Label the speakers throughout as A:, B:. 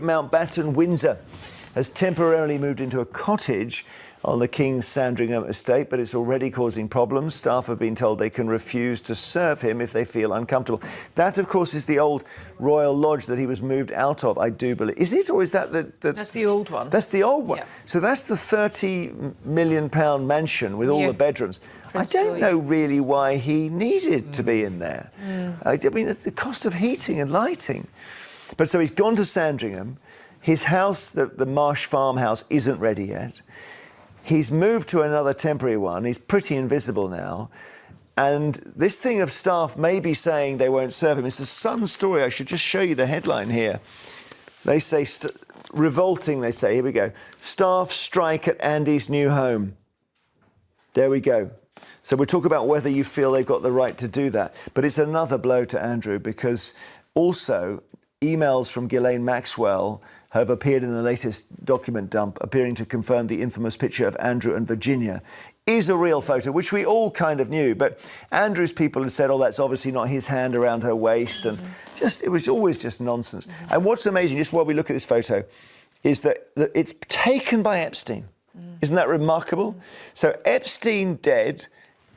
A: Mountbatten-Windsor has temporarily moved into a cottage on the King's Sandringham estate, but it's already causing problems. Staff have been told they can refuse to serve him if they feel uncomfortable. That, of course, is the old Royal Lodge that he was moved out of, I do believe. Is it, or is that the...
B: That's the old one.
A: That's the old one.
B: Yeah.
A: So that's the £30 million mansion with all the bedrooms. I don't know really why he needed to be in there. I mean, it's the cost of heating and lighting. But so he's gone to Sandringham. His house, the Marsh farmhouse, isn't ready yet. He's moved to another temporary one. He's pretty invisible now. And this thing of staff may be saying they won't serve him. It's a Sun story. I should just show you the headline here. They say, revolting, they say. Here we go. Staff strike at Andy's new home. There we go. So we'll talk about whether you feel they've got the right to do that. But it's another blow to Andrew, because also emails from Ghislaine Maxwell have appeared in the latest document dump, appearing to confirm the infamous picture of Andrew and Virginia is a real photo, which we all kind of knew. But Andrew's people had said, oh, that's obviously not his hand around her waist. And it was always just nonsense. And what's amazing, just while we look at this photo, is that it's taken by Epstein. Isn't that remarkable? So Epstein dead,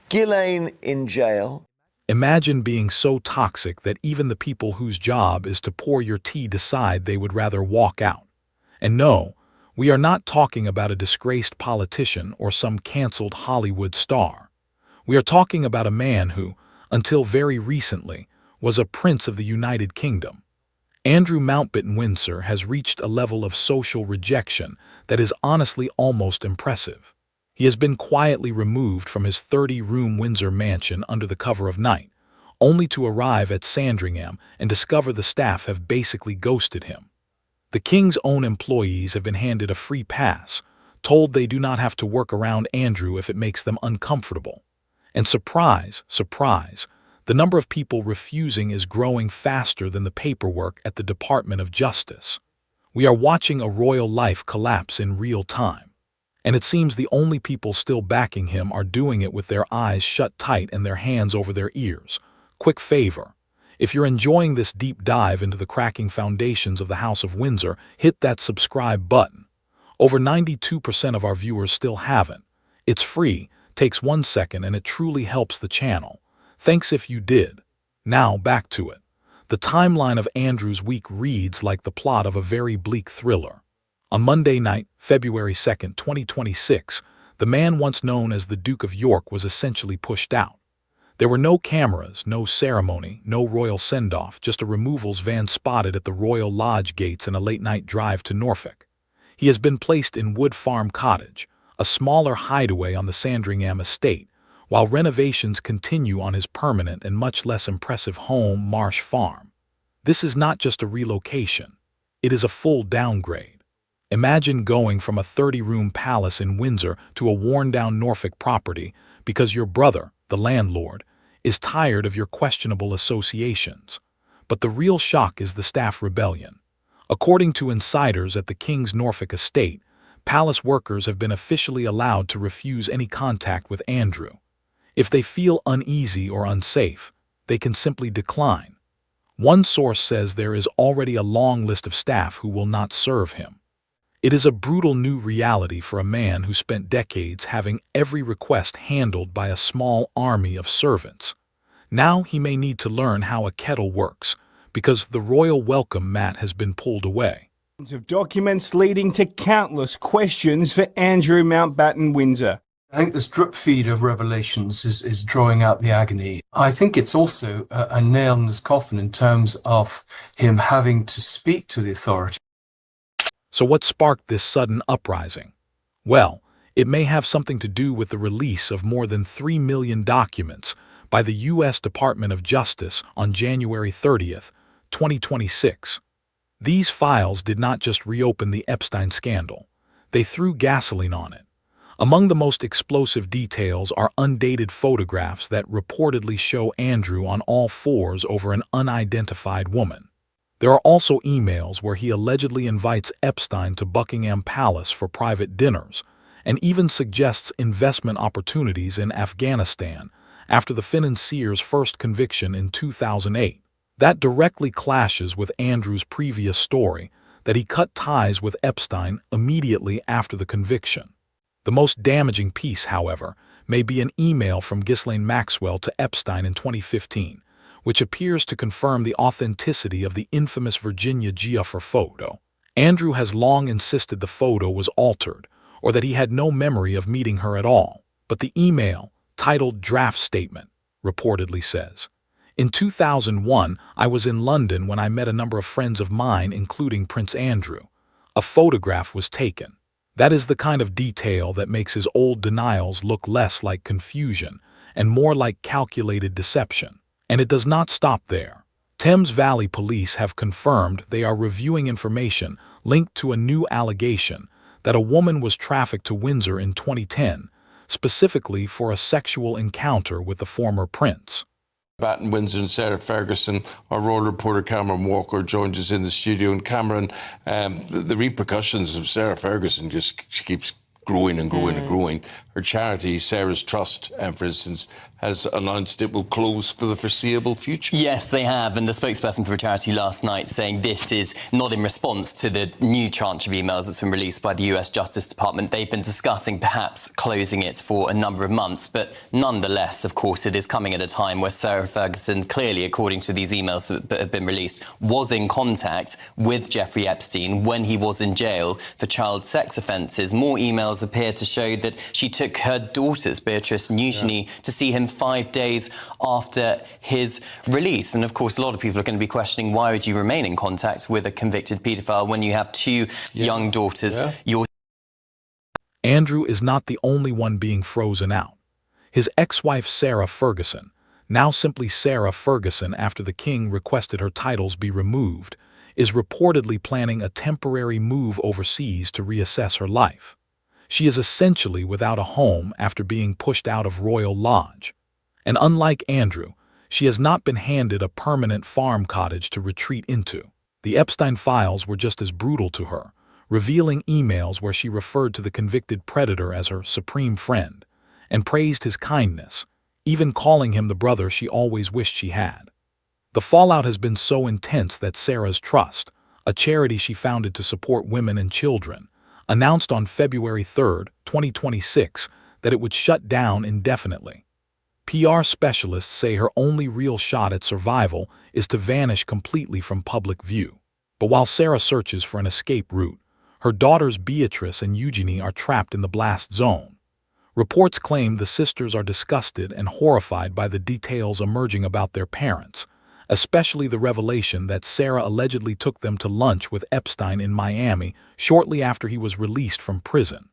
A: Ghislaine in jail.
C: Imagine being so toxic that even the people whose job is to pour your tea decide they would rather walk out. And no, we are not talking about a disgraced politician or some canceled Hollywood star. We are talking about a man who, until very recently, was a prince of the United Kingdom. Andrew Mountbatten-Windsor has reached a level of social rejection that is honestly almost impressive. He has been quietly removed from his 30-room Windsor mansion under the cover of night, only to arrive at Sandringham and discover the staff have basically ghosted him. The King's own employees have been handed a free pass, told they do not have to work around Andrew if it makes them uncomfortable. And surprise, surprise, the number of people refusing is growing faster than the paperwork at the Department of Justice. We are watching a royal life collapse in real time. And it seems the only people still backing him are doing it with their eyes shut tight and their hands over their ears. Quick favor. If you're enjoying this deep dive into the cracking foundations of the House of Windsor, hit that subscribe button. Over 92% of our viewers still haven't. It's free, takes 1 second, and it truly helps the channel. Thanks if you did. Now back to it. The timeline of Andrew's week reads like the plot of a very bleak thriller. On Monday night, February 2nd, 2026, the man once known as the Duke of York was essentially pushed out. There were no cameras, no ceremony, no royal send-off, just a removals van spotted at the Royal Lodge gates and a late-night drive to Norfolk. He has been placed in Wood Farm Cottage, a smaller hideaway on the Sandringham estate, while renovations continue on his permanent and much less impressive home, Marsh Farm. This is not just a relocation. It is a full downgrade. Imagine going from a 30-room palace in Windsor to a worn-down Norfolk property because your brother, the landlord, is tired of your questionable associations. But the real shock is the staff rebellion. According to insiders at the King's Norfolk estate, palace workers have been officially allowed to refuse any contact with Andrew. If they feel uneasy or unsafe, they can simply decline. One source says there is already a long list of staff who will not serve him. It is a brutal new reality for a man who spent decades having every request handled by a small army of servants. Now he may need to learn how a kettle works, because the royal welcome mat has been pulled away.
D: Of documents leading to countless questions for Andrew Mountbatten-Windsor.
E: I think this drip feed of revelations is drawing out the agony. I think it's also a nail in his coffin in terms of him having to speak to the authorities.
C: So what sparked this sudden uprising? Well, it may have something to do with the release of more than 3 million documents by the U.S. Department of Justice on January 30th, 2026. These files did not just reopen the Epstein scandal. They threw gasoline on it. Among the most explosive details are undated photographs that reportedly show Andrew on all fours over an unidentified woman. There are also emails where he allegedly invites Epstein to Buckingham Palace for private dinners, and even suggests investment opportunities in Afghanistan after the financier's first conviction in 2008. That directly clashes with Andrew's previous story that he cut ties with Epstein immediately after the conviction. The most damaging piece, however, may be an email from Ghislaine Maxwell to Epstein in 2015, which appears to confirm the authenticity of the infamous Virginia Giuffer photo. Andrew has long insisted the photo was altered, or that he had no memory of meeting her at all, but the email, titled Draft Statement, reportedly says, "In 2001, I was in London when I met a number of friends of mine, including Prince Andrew. A photograph was taken." That is the kind of detail that makes his old denials look less like confusion and more like calculated deception. And it does not stop there. Thames Valley Police have confirmed they are reviewing information linked to a new allegation that a woman was trafficked to Windsor in 2010, specifically for a sexual encounter with the former prince.
B: Mountbatten-Windsor and Sarah Ferguson, our royal reporter Cameron Walker joined us in the studio. And Cameron, the repercussions of Sarah Ferguson she keeps growing and growing and growing. Her charity, Sarah's Trust, for instance, has announced it will close for the foreseeable future.
F: Yes, they have, and the spokesperson for the charity last night saying this is not in response to the new tranche of emails that's been released by the US Justice Department. They've been discussing perhaps closing it for a number of months, but nonetheless, of course, it is coming at a time where Sarah Ferguson, clearly, according to these emails that have been released, was in contact with Jeffrey Epstein when he was in jail for child sex offences. More emails appear to show that she took her daughters, Beatrice and Eugenie, to see him 5 days after his release. And of course, a lot of people are going to be questioning, why would you remain in contact with a convicted paedophile when you have two young daughters?
C: Andrew is not the only one being frozen out. His ex-wife Sarah Ferguson, now simply Sarah Ferguson after the king requested her titles be removed, is reportedly planning a temporary move overseas to reassess her life. She is essentially without a home after being pushed out of Royal Lodge. And unlike Andrew, she has not been handed a permanent farm cottage to retreat into. The Epstein files were just as brutal to her, revealing emails where she referred to the convicted predator as her supreme friend and praised his kindness, even calling him the brother she always wished she had. The fallout has been so intense that Sarah's Trust, a charity she founded to support women and children, announced on February 3, 2026, that it would shut down indefinitely. PR specialists say her only real shot at survival is to vanish completely from public view. But while Sarah searches for an escape route, her daughters Beatrice and Eugenie are trapped in the blast zone. Reports claim the sisters are disgusted and horrified by the details emerging about their parents, especially the revelation that Sarah allegedly took them to lunch with Epstein in Miami shortly after he was released from prison.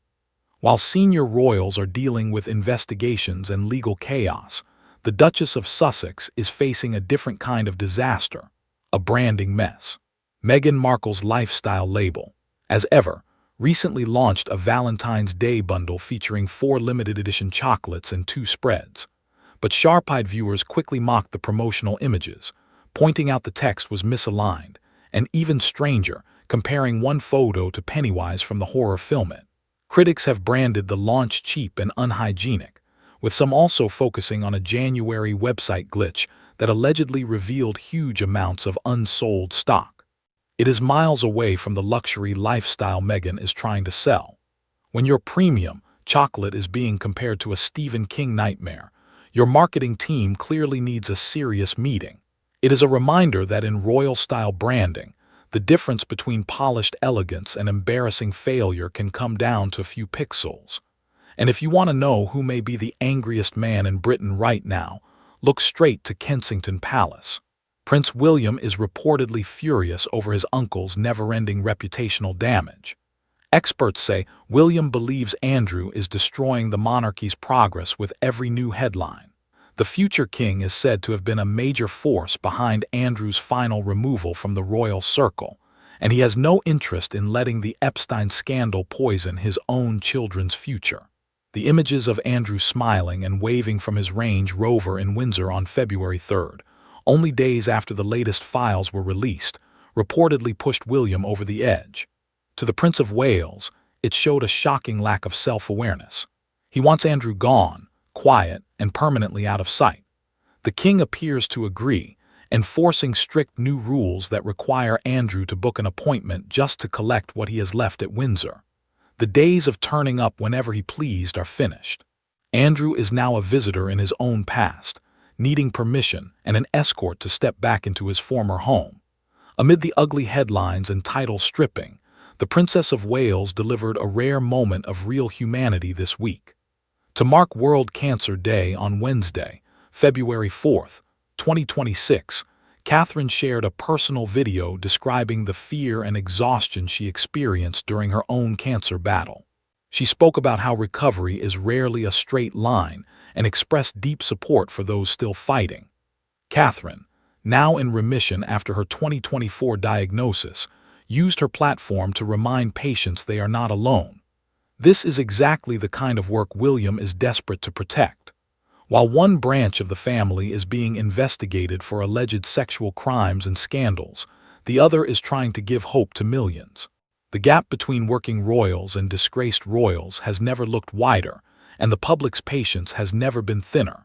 C: While senior royals are dealing with investigations and legal chaos, the Duchess of Sussex is facing a different kind of disaster, a branding mess. Meghan Markle's lifestyle label, as ever, recently launched a Valentine's Day bundle featuring 4 limited edition chocolates and 2 spreads. But sharp-eyed viewers quickly mocked the promotional images, pointing out the text was misaligned, and even stranger, comparing one photo to Pennywise from the horror film It. Critics have branded the launch cheap and unhygienic, with some also focusing on a January website glitch that allegedly revealed huge amounts of unsold stock. It is miles away from the luxury lifestyle Meghan is trying to sell. When your premium chocolate is being compared to a Stephen King nightmare, your marketing team clearly needs a serious meeting. It is a reminder that in royal-style branding, the difference between polished elegance and embarrassing failure can come down to a few pixels. And if you want to know who may be the angriest man in Britain right now, look straight to Kensington Palace. Prince William is reportedly furious over his uncle's never-ending reputational damage. Experts say William believes Andrew is destroying the monarchy's progress with every new headline. The future king is said to have been a major force behind Andrew's final removal from the royal circle, and he has no interest in letting the Epstein scandal poison his own children's future. The images of Andrew smiling and waving from his Range Rover in Windsor on February 3rd, only days after the latest files were released, reportedly pushed William over the edge. To the Prince of Wales, it showed a shocking lack of self-awareness. He wants Andrew gone, quiet, and permanently out of sight. The king appears to agree, enforcing strict new rules that require Andrew to book an appointment just to collect what he has left at Windsor. The days of turning up whenever he pleased are finished. Andrew is now a visitor in his own past, needing permission and an escort to step back into his former home. Amid the ugly headlines and title stripping, the Princess of Wales delivered a rare moment of real humanity this week. To mark World Cancer Day on Wednesday, February 4th, 2026, Catherine shared a personal video describing the fear and exhaustion she experienced during her own cancer battle. She spoke about how recovery is rarely a straight line and expressed deep support for those still fighting. Catherine, now in remission after her 2024 diagnosis, used her platform to remind patients they are not alone. This is exactly the kind of work William is desperate to protect. While one branch of the family is being investigated for alleged sexual crimes and scandals, the other is trying to give hope to millions. The gap between working royals and disgraced royals has never looked wider, and the public's patience has never been thinner.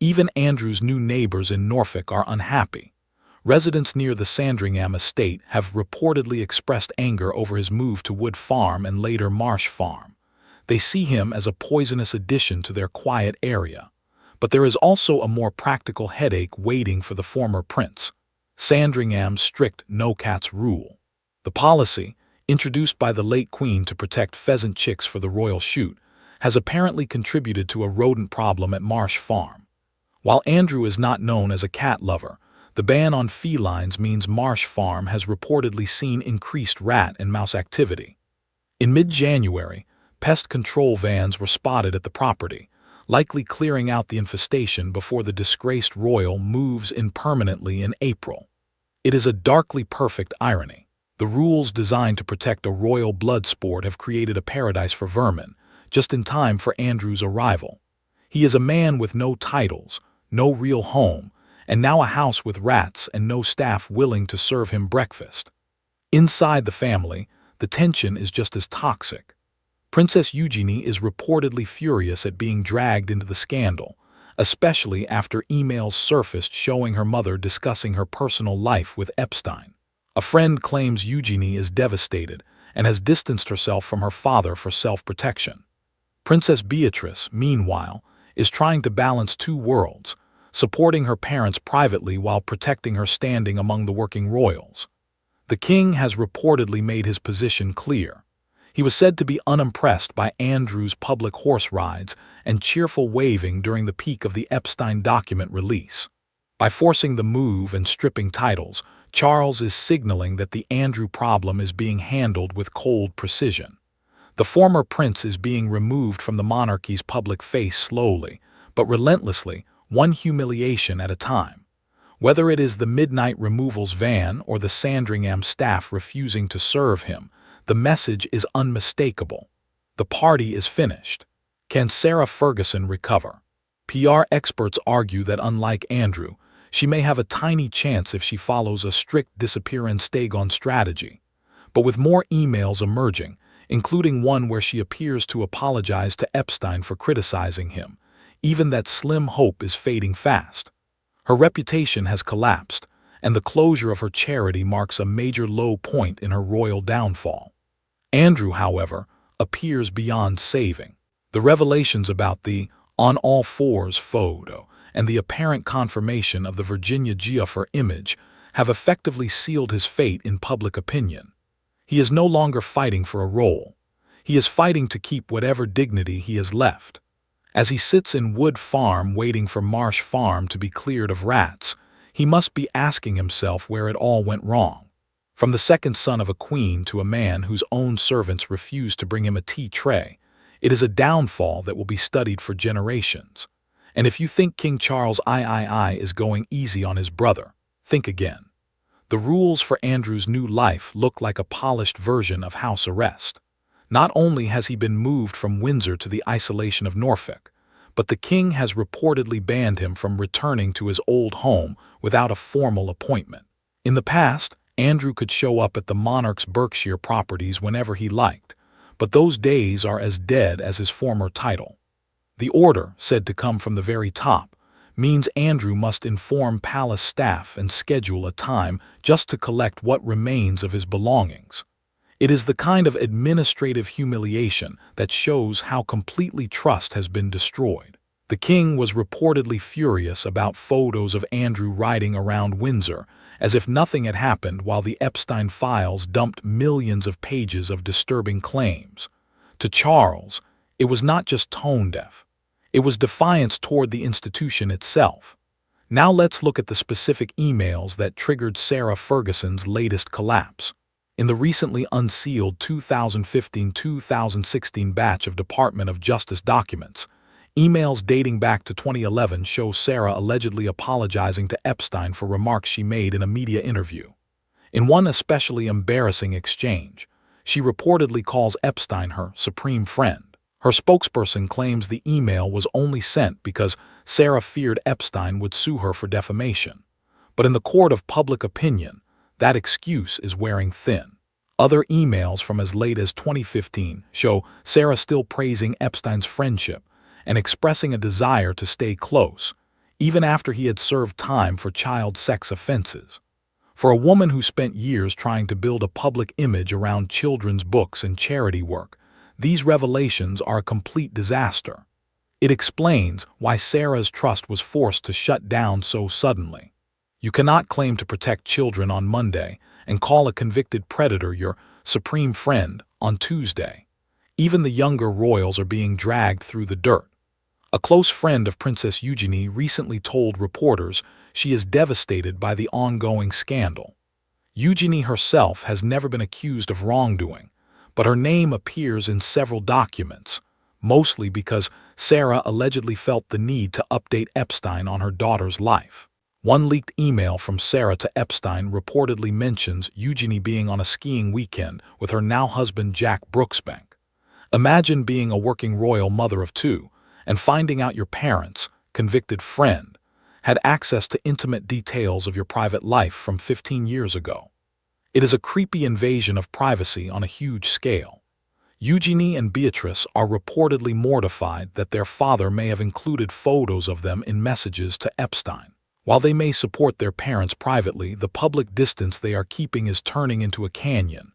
C: Even Andrew's new neighbors in Norfolk are unhappy. Residents near the Sandringham estate have reportedly expressed anger over his move to Wood Farm and later Marsh Farm. They see him as a poisonous addition to their quiet area. But there is also a more practical headache waiting for the former prince: Sandringham's strict no-cats rule. The policy, introduced by the late Queen to protect pheasant chicks for the royal shoot, has apparently contributed to a rodent problem at Marsh Farm. While Andrew is not known as a cat lover, the ban on felines means Marsh Farm has reportedly seen increased rat and mouse activity. In mid-January, pest control vans were spotted at the property, likely clearing out the infestation before the disgraced royal moves in permanently in April. It is a darkly perfect irony. The rules designed to protect a royal blood sport have created a paradise for vermin, just in time for Andrew's arrival. He is a man with no titles, no real home, and now a house with rats and no staff willing to serve him breakfast. Inside the family, the tension is just as toxic. Princess Eugenie is reportedly furious at being dragged into the scandal, especially after emails surfaced showing her mother discussing her personal life with Epstein. A friend claims Eugenie is devastated and has distanced herself from her father for self-protection. Princess Beatrice, meanwhile, is trying to balance two worlds, supporting her parents privately while protecting her standing among the working royals. The king has reportedly made his position clear. He was said to be unimpressed by Andrew's public horse rides and cheerful waving during the peak of the Epstein document release. By forcing the move and stripping titles, Charles is signaling that the Andrew problem is being handled with cold precision. The former prince is being removed from the monarchy's public face slowly, but relentlessly, one humiliation at a time. Whether it is the midnight removals van or the Sandringham staff refusing to serve him, the message is unmistakable. The party is finished. Can Sarah Ferguson recover? PR experts argue that unlike Andrew, she may have a tiny chance if she follows a strict disappear and stay gone strategy. But with more emails emerging, including one where she appears to apologize to Epstein for criticizing him, even that slim hope is fading fast. Her reputation has collapsed, and the closure of her charity marks a major low point in her royal downfall. Andrew, however, appears beyond saving. The revelations about the on all fours photo and the apparent confirmation of the Virginia Giuffre image have effectively sealed his fate in public opinion. He is no longer fighting for a role. He is fighting to keep whatever dignity he has left. As he sits in Wood Farm waiting for Marsh Farm to be cleared of rats, he must be asking himself where it all went wrong. From the second son of a queen to a man whose own servants refuse to bring him a tea tray, it is a downfall that will be studied for generations. And if you think King Charles III is going easy on his brother, think again. The rules for Andrew's new life look like a polished version of house arrest. Not only has he been moved from Windsor to the isolation of Norfolk, but the king has reportedly banned him from returning to his old home without a formal appointment. In the past, Andrew could show up at the monarch's Berkshire properties whenever he liked, but those days are as dead as his former title. The order, said to come from the very top, means Andrew must inform palace staff and schedule a time just to collect what remains of his belongings. It is the kind of administrative humiliation that shows how completely trust has been destroyed. The king was reportedly furious about photos of Andrew riding around Windsor as if nothing had happened while the Epstein files dumped millions of pages of disturbing claims. To Charles, it was not just tone-deaf. It was defiance toward the institution itself. Now let's look at the specific emails that triggered Sarah Ferguson's latest collapse. In the recently unsealed 2015-2016 batch of Department of Justice documents, emails dating back to 2011 show Sarah allegedly apologizing to Epstein for remarks she made in a media interview. In one especially embarrassing exchange, she reportedly calls Epstein her supreme friend. Her spokesperson claims the email was only sent because Sarah feared Epstein would sue her for defamation. But in the court of public opinion, that excuse is wearing thin. Other emails from as late as 2015 show Sarah still praising Epstein's friendship and expressing a desire to stay close, even after he had served time for child sex offenses. For a woman who spent years trying to build a public image around children's books and charity work, these revelations are a complete disaster. It explains why Sarah's trust was forced to shut down so suddenly. You cannot claim to protect children on Monday and call a convicted predator your supreme friend on Tuesday. Even the younger royals are being dragged through the dirt. A close friend of Princess Eugenie recently told reporters she is devastated by the ongoing scandal. Eugenie herself has never been accused of wrongdoing, but her name appears in several documents, mostly because Sarah allegedly felt the need to update Epstein on her daughter's life. One leaked email from Sarah to Epstein reportedly mentions Eugenie being on a skiing weekend with her now-husband Jack Brooksbank. Imagine being a working royal mother of two and finding out your parents, convicted friend, had access to intimate details of your private life from 15 years ago. It is a creepy invasion of privacy on a huge scale. Eugenie and Beatrice are reportedly mortified that their father may have included photos of them in messages to Epstein. While they may support their parents privately, the public distance they are keeping is turning into a canyon.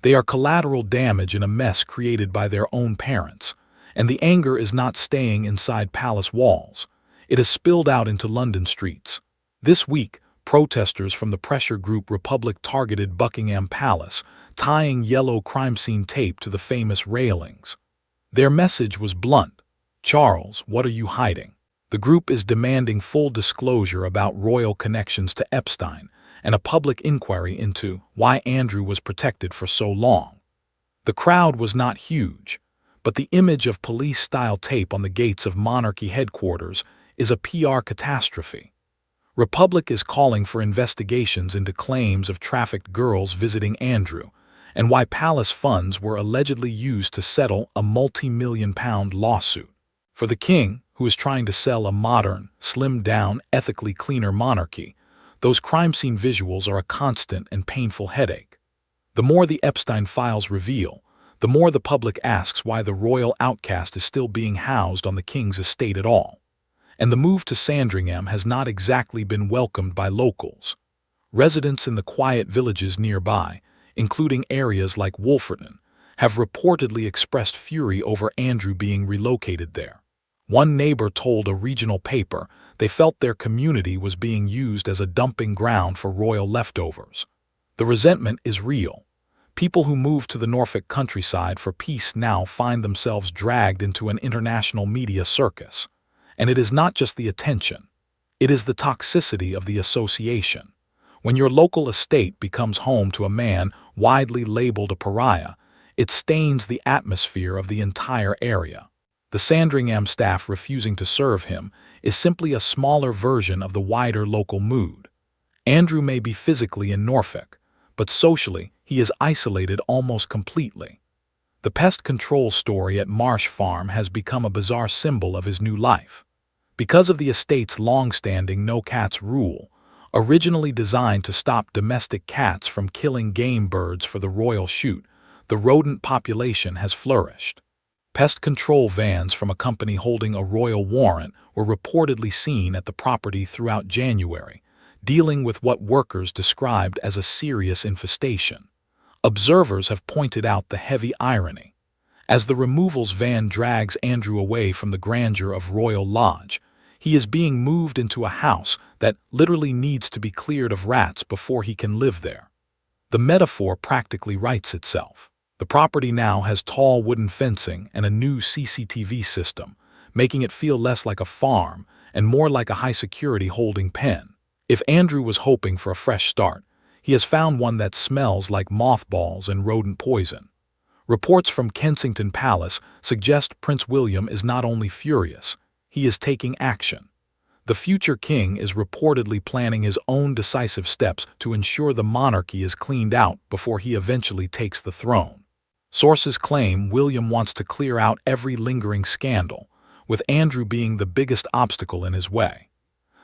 C: They are collateral damage in a mess created by their own parents, and the anger is not staying inside palace walls. It has spilled out into London streets. This week, protesters from the pressure group Republic targeted Buckingham Palace, tying yellow crime scene tape to the famous railings. Their message was blunt: "Charles, what are you hiding?" The group is demanding full disclosure about royal connections to Epstein and a public inquiry into why Andrew was protected for so long. The crowd was not huge, but the image of police-style tape on the gates of monarchy headquarters is a PR catastrophe. Republic is calling for investigations into claims of trafficked girls visiting Andrew and why palace funds were allegedly used to settle a multi-million-pound lawsuit. For the king, who is trying to sell a modern, slimmed-down, ethically cleaner monarchy, those crime scene visuals are a constant and painful headache. The more the Epstein files reveal, the more the public asks why the royal outcast is still being housed on the king's estate at all. And the move to Sandringham has not exactly been welcomed by locals. Residents in the quiet villages nearby, including areas like Wolferton, have reportedly expressed fury over Andrew being relocated there. One neighbor told a regional paper they felt their community was being used as a dumping ground for royal leftovers. The resentment is real. People who moved to the Norfolk countryside for peace now find themselves dragged into an international media circus. And it is not just the attention. It is the toxicity of the association. When your local estate becomes home to a man widely labeled a pariah, it stains the atmosphere of the entire area. The Sandringham staff refusing to serve him is simply a smaller version of the wider local mood. Andrew may be physically in Norfolk, but socially he is isolated almost completely. The pest control story at Marsh Farm has become a bizarre symbol of his new life. Because of the estate's long-standing no-cats rule, originally designed to stop domestic cats from killing game birds for the royal shoot, the rodent population has flourished. Pest control vans from a company holding a royal warrant were reportedly seen at the property throughout January, dealing with what workers described as a serious infestation. Observers have pointed out the heavy irony. As the removals van drags Andrew away from the grandeur of Royal Lodge, he is being moved into a house that literally needs to be cleared of rats before he can live there. The metaphor practically writes itself. The property now has tall wooden fencing and a new CCTV system, making it feel less like a farm and more like a high-security holding pen. If Andrew was hoping for a fresh start, he has found one that smells like mothballs and rodent poison. Reports from Kensington Palace suggest Prince William is not only furious, he is taking action. The future king is reportedly planning his own decisive steps to ensure the monarchy is cleaned out before he eventually takes the throne. Sources claim William wants to clear out every lingering scandal, with Andrew being the biggest obstacle in his way.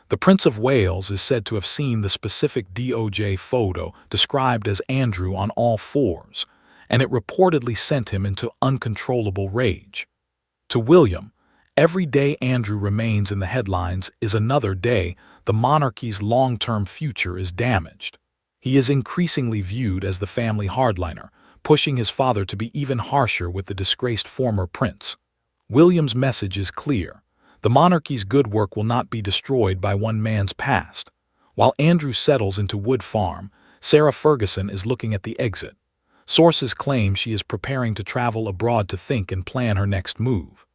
C: The Prince of Wales is said to have seen the specific DOJ photo described as Andrew on all fours, and it reportedly sent him into uncontrollable rage. To William, every day Andrew remains in the headlines is another day the monarchy's long-term future is damaged. He is increasingly viewed as the family hardliner, pushing his father to be even harsher with the disgraced former prince. William's message is clear. The monarchy's good work will not be destroyed by one man's past. While Andrew settles into Wood Farm, Sarah Ferguson is looking at the exit. Sources claim she is preparing to travel abroad to think and plan her next move.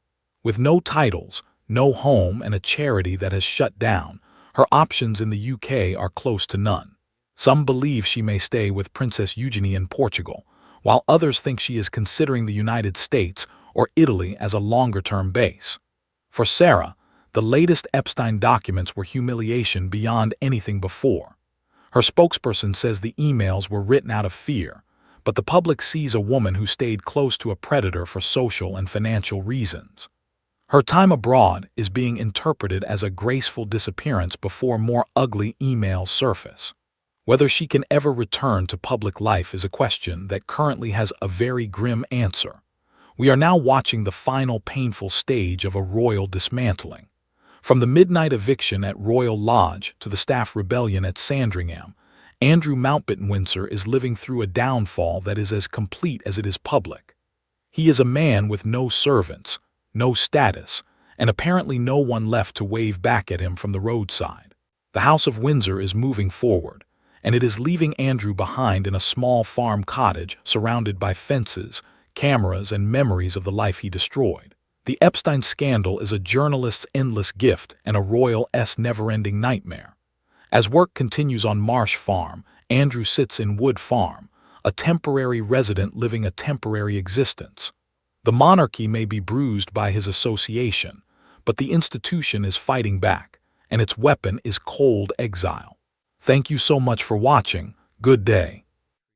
C: With no titles, no home, and a charity that has shut down, her options in the UK are close to none. Some believe she may stay with Princess Eugenie in Portugal, while others think she is considering the United States or Italy as a longer-term base. For Sarah, the latest Epstein documents were humiliation beyond anything before. Her spokesperson says the emails were written out of fear, but the public sees a woman who stayed close to a predator for social and financial reasons. Her time abroad is being interpreted as a graceful disappearance before more ugly emails surface. Whether she can ever return to public life is a question that currently has a very grim answer. We are now watching the final painful stage of a royal dismantling. From the midnight eviction at Royal Lodge to the staff rebellion at Sandringham, Andrew Mountbatten-Windsor is living through a downfall that is as complete as it is public. He is a man with no servants, no status, and apparently no one left to wave back at him from the roadside. The House of Windsor is moving forward, and it is leaving Andrew behind in a small farm cottage surrounded by fences, cameras, and memories of the life he destroyed. The Epstein scandal is a journalist's endless gift and a royal's never-ending nightmare. As work continues on Marsh Farm, Andrew sits in Wood Farm, a temporary resident living a temporary existence. The monarchy may be bruised by his association, but the institution is fighting back, and its weapon is cold exile. Thank you so much for watching. Good day.